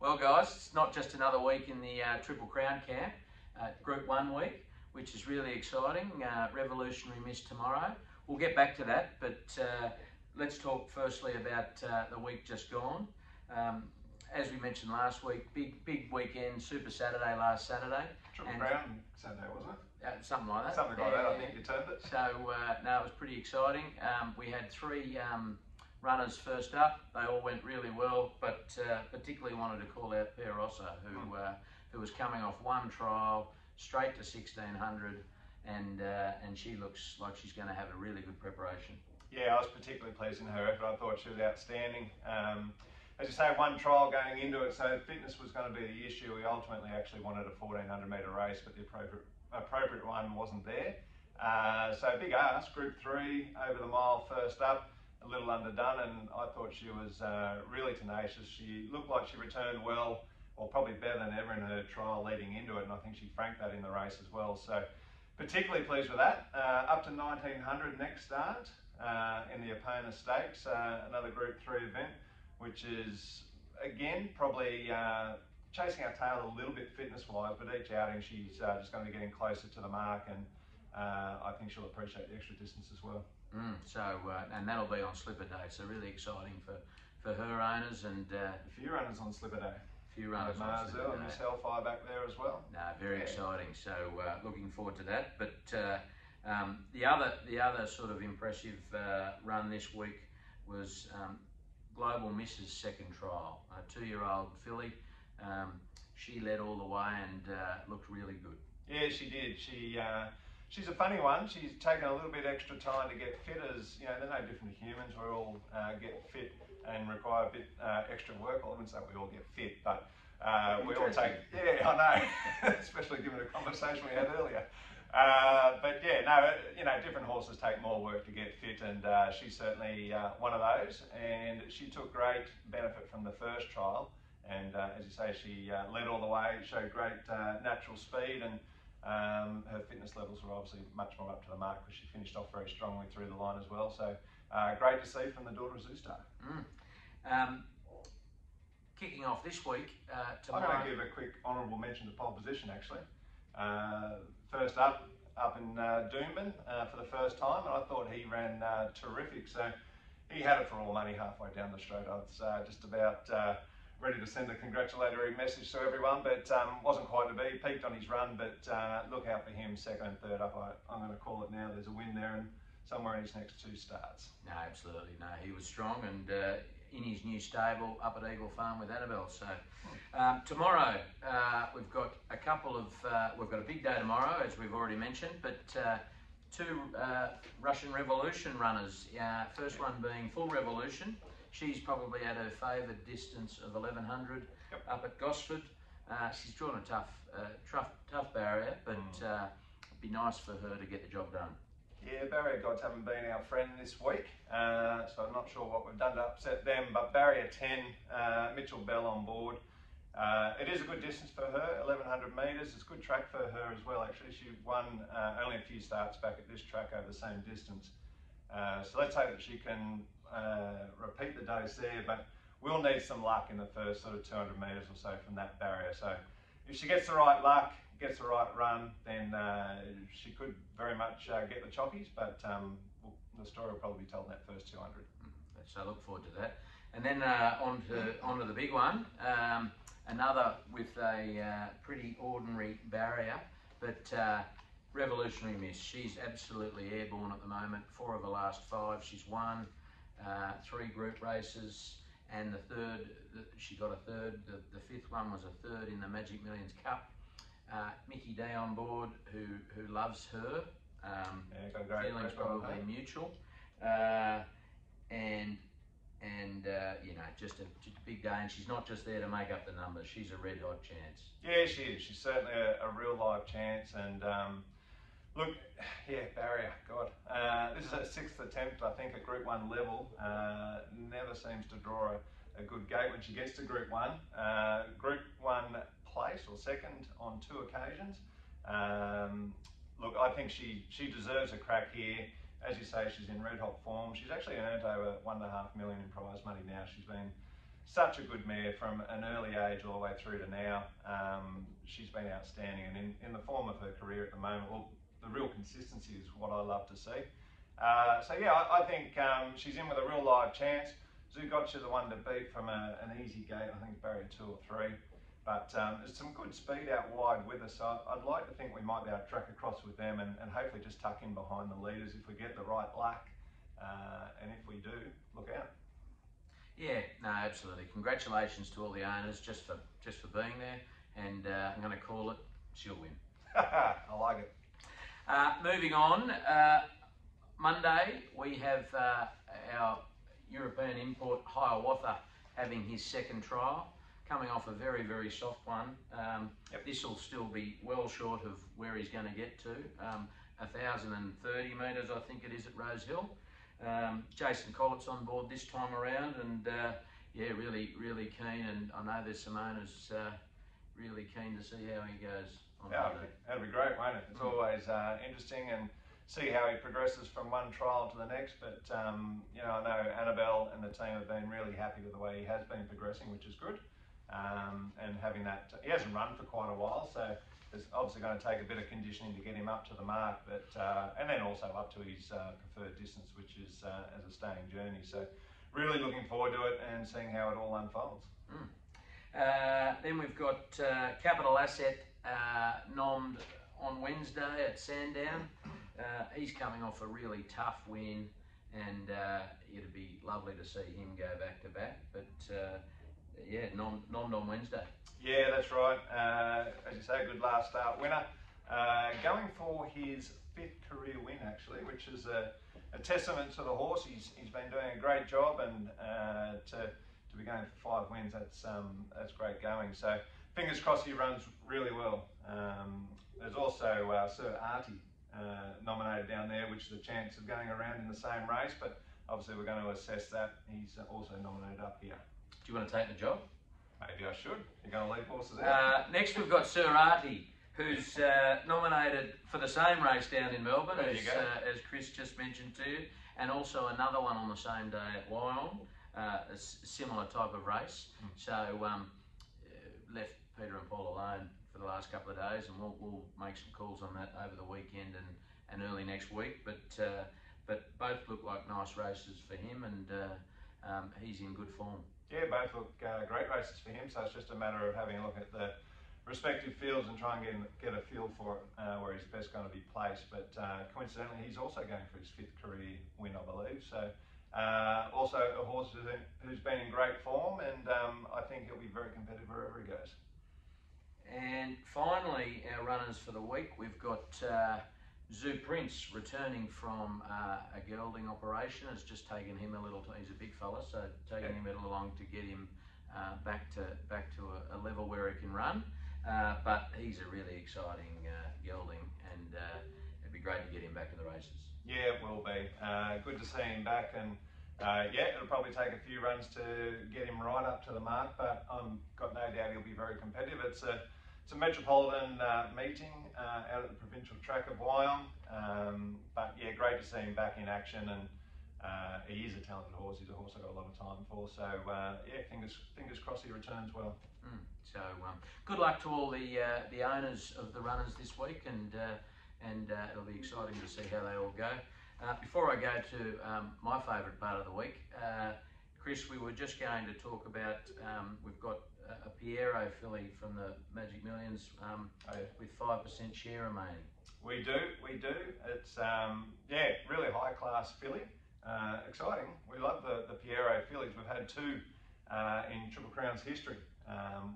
Well guys, it's not just another week in the Triple Crown camp, Group 1 week, which is really exciting. Revolutionary Miss tomorrow. We'll get back to that, but let's talk firstly about the week just gone. As we mentioned last week, big weekend, Super Saturday last Saturday. Triple Crown Saturday, wasn't it? Something like that. Something like that, I think you termed it. So, no, it was pretty exciting. We had three runners first up. They all went really well, but particularly wanted to call out Pierossa, who was coming off one trial straight to 1600, and she looks like she's going to have a really good preparation. Yeah, I was particularly pleased in her effort. I thought she was outstanding. As you say, one trial going into it, so fitness was going to be the issue. We ultimately actually wanted a 1400 metre race, but the appropriate one wasn't there. So big ask, Group 3, over the mile first up, a little underdone, and I thought she was really tenacious. She looked like she returned well, or probably better than ever in her trial leading into it, and I think she franked that in the race as well. So particularly pleased with that. Up to 1900 next start in the Epona Stakes, another Group 3 event, which is, again, probably chasing our tail a little bit fitness-wise, but each outing she's just going to be getting closer to the mark, and I think she'll appreciate the extra distance as well. And that'll be on Slipper Day, so really exciting for her owners and a few runners on Slipper Day. A few runners on Slipper Day. Miss Hellfire back there as well. No, very exciting. So looking forward to that. But the other sort of impressive run this week was Global Miss's second trial. A 2-year-old filly. She led all the way and looked really good. Yeah, she did. She's a funny one. She's taken a little bit extra time to get fit, as you know, they're no different to humans. We all get fit and require a bit extra work. Well, I wouldn't say we all get fit, but we all take, yeah, I know, especially given the conversation we had earlier. But yeah, no, you know, different horses take more work to get fit, and she's certainly one of those, and she took great benefit from the first trial, and as you say, she led all the way, showed great natural speed, and her fitness levels were obviously much more up to the mark because she finished off very strongly through the line as well. So great to see from the daughter of Zoostar. Kicking off this week, tomorrow. I'm going to give a quick honourable mention to pole position actually. First up in Doomben for the first time, and I thought he ran terrific. So he had it for all money halfway down the straight. I was just about ready to send a congratulatory message to everyone, but wasn't quite to be. Peaked on his run, but look out for him second and third up. I'm going to call it now. There's a win there, and somewhere in his next 2 starts. No, absolutely. No, he was strong, and in his new stable up at Eagle Farm with Annabelle. So tomorrow we've got a couple of we've got a big day tomorrow, as we've already mentioned, but 2 Russian Revolution runners. First one being Full Revolution. She's probably at her favoured distance of 1100 up at Gosford. She's drawn a tough barrier, but it'd be nice for her to get the job done. Yeah, barrier gods haven't been our friend this week, so I'm not sure what we've done to upset them, but barrier 10, Mitchell Bell on board. It is a good distance for her, 1100 metres. It's a good track for her as well, actually. She won only a few starts back at this track over the same distance. So let's hope that she can repeat the dose there, but we'll need some luck in the first sort of 200 metres or so from that barrier. So if she gets the right luck, gets the right run, then she could very much get the chockies, but the story will probably be told in that first 200. So I look forward to that. And then on to the big one, another with a pretty ordinary barrier, but Revolutionary Miss. She's absolutely airborne at the moment. 4 of the last 5 she's won, 3 group races, and the third, she got a third. The 5th one was a third in the Magic Millions Cup. Mickey D on board, who loves her. Feelings probably mutual, and you know, just a big day. And she's not just there to make up the numbers. She's a red hot chance. Yeah, she is. She's certainly a real live chance. And look, yeah, barrier. God, this is her 6th attempt, I think, at Group 1 level. Never seems to draw a good gate when she gets to Group 1. Group 1 place or second on 2 occasions. Look, I think she deserves a crack here. As you say, she's in red hot form. She's actually earned over $1.5 million in prize money now. She's been such a good mare from an early age all the way through to now. She's been outstanding, and in the form of her career at the moment, well, the real consistency is what I love to see. So yeah, I think she's in with a real live chance. Zugotcha the one to beat from an easy gate, I think barrier 2 or 3. But there's some good speed out wide with us, so I'd like to think we might be able to track across with them and hopefully just tuck in behind the leaders if we get the right luck. And if we do, look out. Yeah, no, absolutely. Congratulations to all the owners just for being there, and I'm going to call it, she'll win. I like it. Moving on, Monday we have our European import Hiawatha having his second trial, coming off a very, very soft one. This will still be well short of where he's going to get to, 1,030 metres I think it is at Rose Hill. Jason Collett's on board this time around, and yeah, really, really keen, and I know there's some owners really keen to see how he goes on Monday. That'd be great, won't it? It's always interesting, and see how he progresses from one trial to the next. But you know, I know Annabelle and the team have been really happy with the way he has been progressing, which is good. And having that, he hasn't run for quite a while, so it's obviously going to take a bit of conditioning to get him up to the mark, but and then also up to his preferred distance, which is as a staying journey. So really looking forward to it and seeing how it all unfolds. Then we've got Capital Asset nommed on Wednesday at Sandown. He's coming off a really tough win, and it'd be lovely to see him go back to back, but yeah, nommed on Wednesday. Yeah, that's right. As you say, good last start winner. Going for his 5th career win, actually, which is a testament to the horse. He's been doing a great job, and to be going for 5 wins, that's great going. So fingers crossed he runs really well. There's also Sir Artie nominated down there, which is a chance of going around in the same race, but obviously we're going to assess that. He's also nominated up here. Do you want to take the job? Maybe I should. You're going to leave horses out? Next we've got Sir Artie, who's nominated for the same race down in Melbourne, as Chris just mentioned to you, and also another one on the same day at Wyong, a similar type of race. So left Peter and Paul alone for the last couple of days, and we'll make some calls on that over the weekend and early next week. But both look like nice races for him, and he's in good form. Yeah, both look great races for him, so it's just a matter of having a look at the respective fields and try and get a feel for it, where he's best going to be placed. But coincidentally, he's also going for his 5th career win, I believe. So also a horse who's been in great form, and I think he'll be very competitive wherever he goes. And finally, our runners for the week, we've got Zoo Prince returning from a gelding operation. It's just taken him a little time. He's a big fella, so taking him a little long to get him back to a level where he can run. But he's a really exciting gelding, and it'd be great to get him back to the races. Yeah, it will be. Good to see him back, and yeah, it'll probably take a few runs to get him right up to the mark, but I've got no doubt he'll be very competitive. It's a metropolitan meeting out at the provincial track of Wyong, but yeah, great to see him back in action, and he is a talented horse. He's a horse I've got a lot of time for, so yeah, fingers crossed he returns well. So good luck to all the owners of the runners this week, and it'll be exciting to see how they all go. Before I go to my favourite part of the week, Chris, we were just going to talk about, we've got a Pierro filly from the Magic Millions with 5% share remaining. We do. It's yeah, really high class filly. Exciting. We love the Pierro fillies. We've had 2 in Triple Crown's history.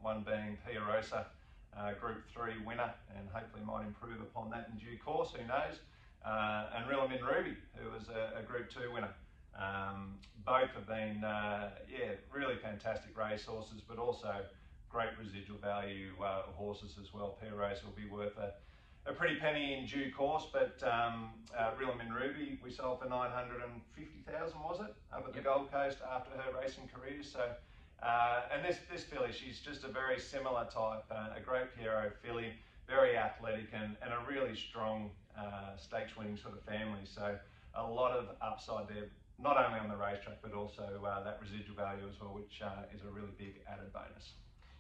One being Pierossa, Group 3 winner, and hopefully might improve upon that in due course. Who knows? And Rillamin Ruby, who was a Group 2 winner. Both have been yeah, really fantastic race horses, but also great residual value horses as well. Pierossa will be worth a pretty penny in due course, but Rillamin Ruby we sold for 950,000, was it, up at the Gold Coast after her racing career. So and this filly, she's just a very similar type, a great Pierro filly, very athletic, and a really strong stakes winning sort of family. So a lot of upside there. not only on the racetrack, but also that residual value as well, which is a really big added bonus.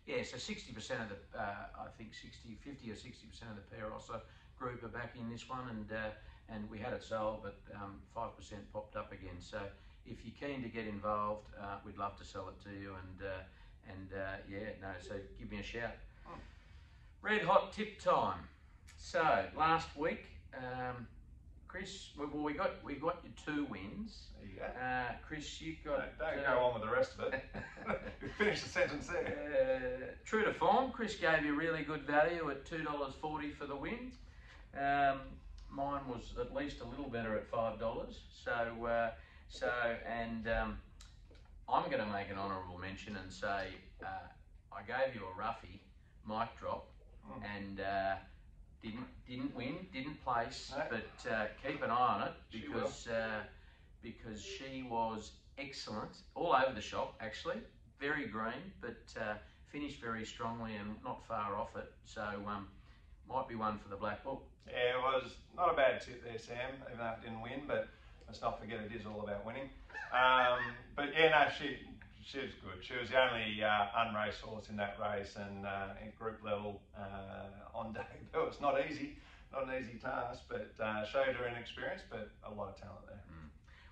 Yeah, so 60% of the, I think 50 or 60% of the Pierossa group are back in this one, and we had it sold, but 5% popped up again. So if you're keen to get involved, we'd love to sell it to you, so give me a shout. Red hot tip time. So last week, Chris, well, we got your 2 wins. There you go. Chris, you got. Don't go on with the rest of it. Finish the sentence there. True to form, Chris gave you really good value at $2.40 for the win. Mine was at least a little better at $5. I'm going to make an honourable mention and say I gave you a roughie, mic drop, and didn't win, didn't place, no. But keep an eye on it because she was excellent all over the shop actually, very green, but finished very strongly and not far off it. So might be one for the Black Book. Yeah, it was not a bad tip there, Sam, even though it didn't win, but let's not forget it is all about winning. But yeah, no, she was good. She was the only unraced horse in that race, and at group level on debut. It was not an easy task, but showed her inexperience, but a lot of talent there.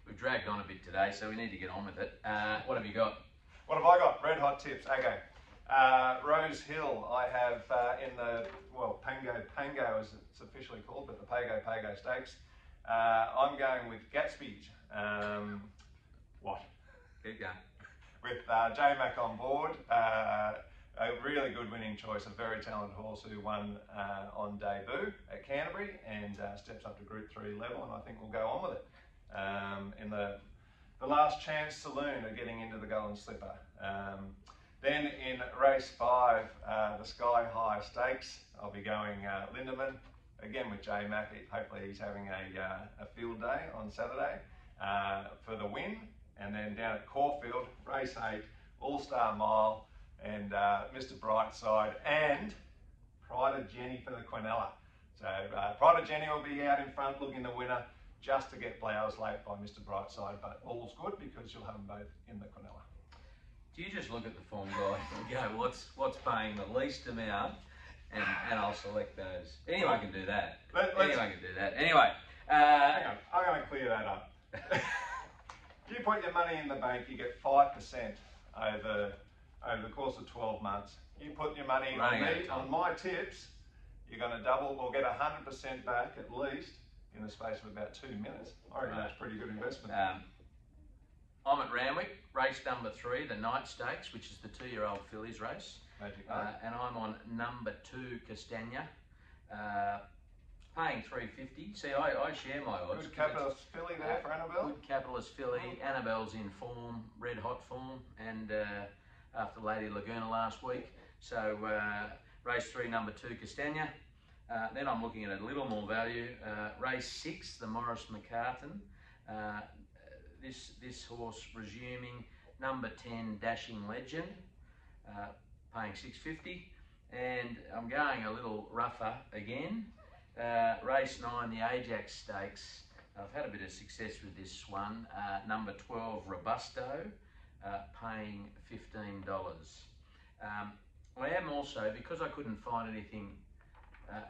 We've dragged on a bit today, so we need to get on with it. What have you got? What have I got? Red hot tips. Okay. Rose Hill, I have in the, well, Pango as it's officially called, but the Pago Stakes. I'm going with Gatsby. What? Keep going. With J-Mac on board. A really good winning choice, a very talented horse who won on debut at Canterbury and steps up to Group 3 level, and I think we'll go on with it. In the last chance saloon of getting into the Golden Slipper. Then in race 5, the Sky High Stakes, I'll be going Lindemann, again with J-Mac. Hopefully he's having a field day on Saturday for the win. And then down at Caulfield, race 8, All-Star Mile, and Mr. Brightside, and Pride of Jenny for the Quinella. So Pride of Jenny will be out in front looking the winner, just to get flowers late by Mr. Brightside, but all's good because you'll have them both in the Quinella. Do you just look at the form guide and go, what's paying the least amount, and I'll select those. Anyone can do that. Anyone can do that. Anyway. Hang on, I'm going to clear that up. If you put your money in the bank, you get 5% over the course of 12 months. You put your money on my tips, you're going to double or get 100% back at least in the space of about 2 minutes. I reckon that's a pretty good investment. I'm at Randwick, race number 3, the Night Stakes, which is the 2-year-old fillies race. And I'm on number 2, Castagna. Paying $3.50. See, I share my odds. Good capitalist filly there for Annabelle. Good capitalist filly. Annabelle's in form, red hot form, and after Lady Laguna last week. So race 3, number 2, Castagna. Then I'm looking at a little more value. Race 6, the Morris McCartan. This horse resuming, number 10, Dashing Legend, paying $6.50. And I'm going a little rougher again. Race 9, the Ajax Stakes. I've had a bit of success with this one. Number 12, Robusto, paying $15. I am also, because I couldn't find anything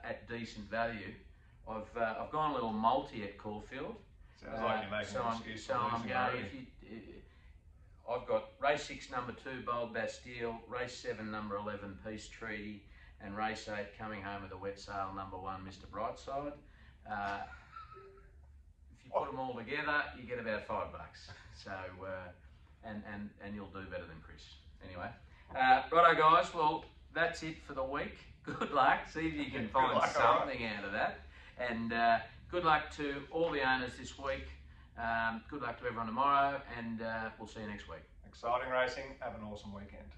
at decent value, I've gone a little multi at Caulfield. Sounds like you're making an excuse. So I'm going. I've got race 6, number 2, Bold Bastille. Race 7, number 11, Peace Treaty. And race 8, coming home with a wet sail, number 1, Mr. Brightside. If you put them all together, you get about $5. So, and you'll do better than Chris. Anyway, righto guys. Well, that's it for the week. Good luck. See if you can find something out of that. And good luck to all the owners this week. Good luck to everyone tomorrow, and we'll see you next week. Exciting racing. Have an awesome weekend.